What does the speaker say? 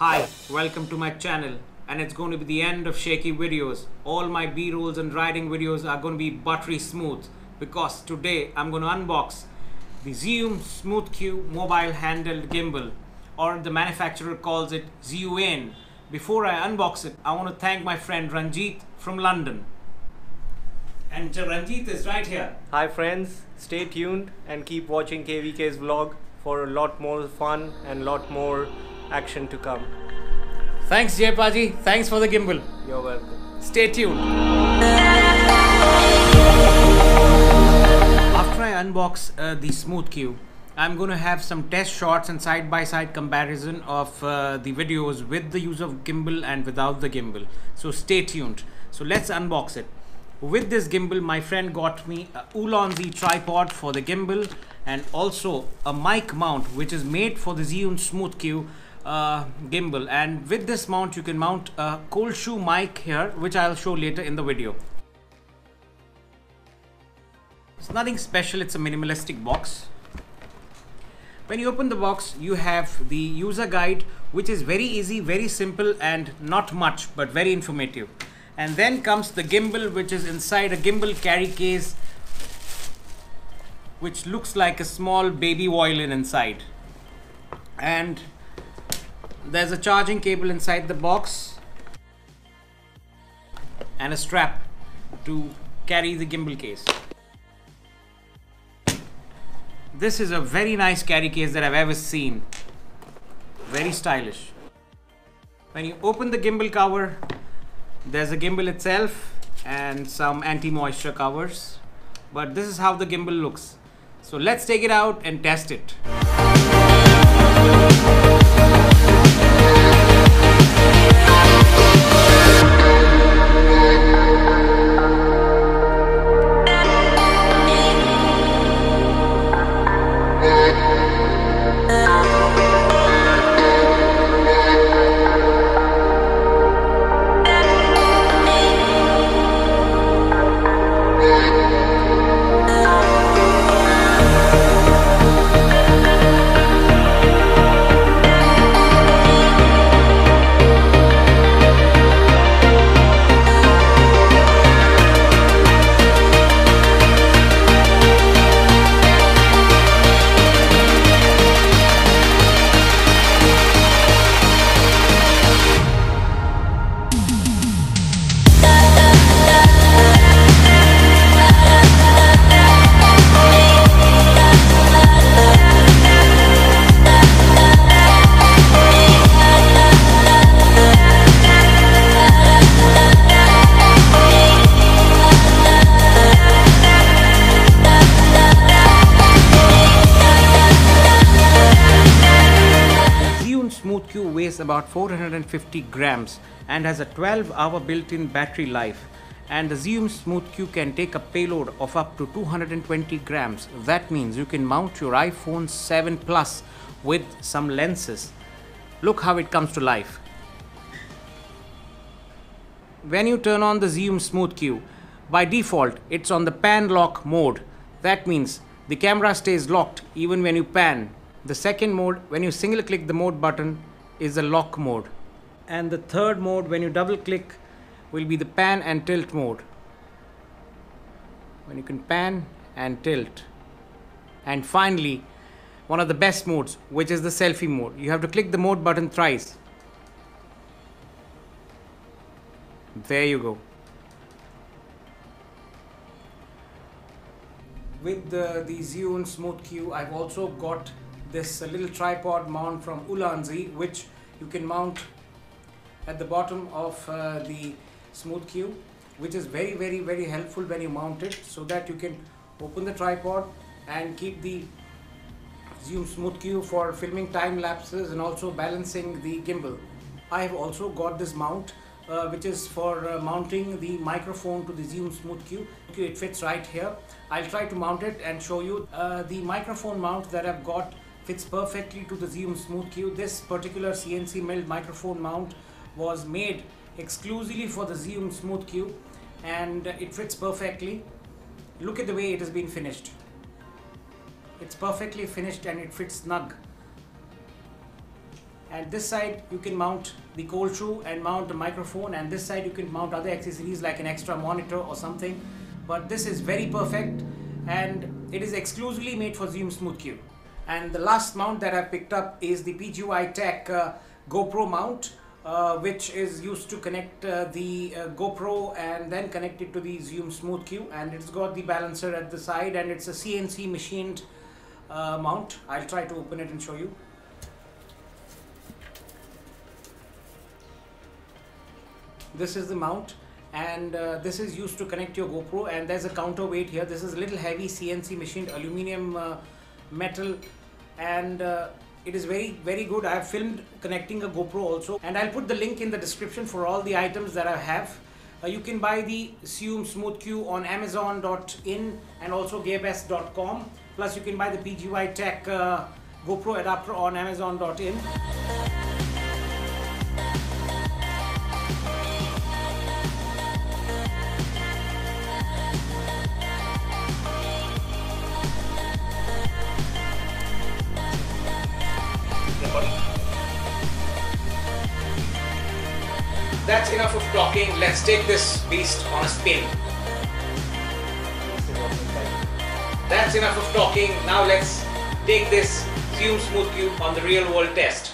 Hi, welcome to my channel, and it's going to be the end of shaky videos. All my B-rolls and riding videos are going to be buttery smooth because today I'm going to unbox the Zhiyun Smooth Q mobile handheld gimbal, or the manufacturer calls it Zhiyun. Before I unbox it, I want to thank my friend Ranjit from London. And Ranjit is right here. Hi friends, stay tuned and keep watching KVK's vlog for a lot more fun and lot more action to come. Thanks Jaypaji, thanks for the gimbal. You're welcome. Stay tuned. After I unbox the Smooth Q, I'm going to have some test shots and side-by-side comparison of the videos with the use of gimbal and without the gimbal. So stay tuned. So let's unbox it. With this gimbal, my friend got me a Ulanzi tripod for the gimbal and also a mic mount which is made for the Zhiyun Smooth Q gimbal. And with this mount you can mount a cold shoe mic here, which I'll show later in the video. It's nothing special, it's a minimalistic box. When you open the box, you have the user guide, which is very easy, very simple, and not much but very informative. And then comes the gimbal, which is inside a gimbal carry case, which looks like a small baby violin inside. And there's a charging cable inside the box and a strap to carry the gimbal case. This is a very nice carry case that I've ever seen. Very stylish. When you open the gimbal cover, there's a gimbal itself and some anti-moisture covers. But this is how the gimbal looks. So let's take it out and test it. Smooth Q weighs about 450 grams and has a 12-hour built-in battery life. And the Zhiyun Smooth Q can take a payload of up to 220 grams. That means you can mount your iPhone 7 Plus with some lenses. Look how it comes to life. When you turn on the Zhiyun Smooth Q, by default it's on the pan lock mode. That means the camera stays locked even when you pan. The second mode, when you single click the mode button, is the lock mode. And the third mode, when you double click, will be the pan and tilt mode. When you can pan and tilt. And finally, one of the best modes, which is the selfie mode. You have to click the mode button thrice. There you go. With the Zhiyun Smooth Q, I've also got this little tripod mount from Ulanzi, which you can mount at the bottom of the Smooth Q, which is very helpful when you mount it, so that you can open the tripod and keep the Zhiyun Smooth Q for filming time lapses and also balancing the gimbal. I have also got this mount which is for mounting the microphone to the Zhiyun Smooth Q. It fits right here. I'll try to mount it and show you. The microphone mount that I've got fits perfectly to the Zhiyun Smooth Q. This particular CNC milled microphone mount was made exclusively for the Zhiyun Smooth Q, and it fits perfectly. Look at the way it has been finished. It's perfectly finished and it fits snug. and this side you can mount the cold shoe and mount a microphone, and this side you can mount other accessories like an extra monitor or something. But this is very perfect, and it is exclusively made for Zhiyun SmoothQ. And the last mount that I picked up is the PGY Tech GoPro mount, which is used to connect the GoPro and then connect it to the Zhiyun SmoothQ, and it's got the balancer at the side, and it's a CNC machined mount. I'll try to open it and show you. This is the mount, and this is used to connect your GoPro, and there's a counterweight here. This is a little heavy CNC machined aluminium metal, and it is very good. I have filmed connecting a GoPro also, and I'll put the link in the description for all the items that I have. You can buy the Zhiyun SmoothQ on Amazon.in and also GearBest.com. Plus you can buy the PGY Tech GoPro adapter on Amazon.in. That's enough of talking. Let's take this beast on a spin. That's enough of talking. Now let's take this Zhiyun SmoothQ on the real world test.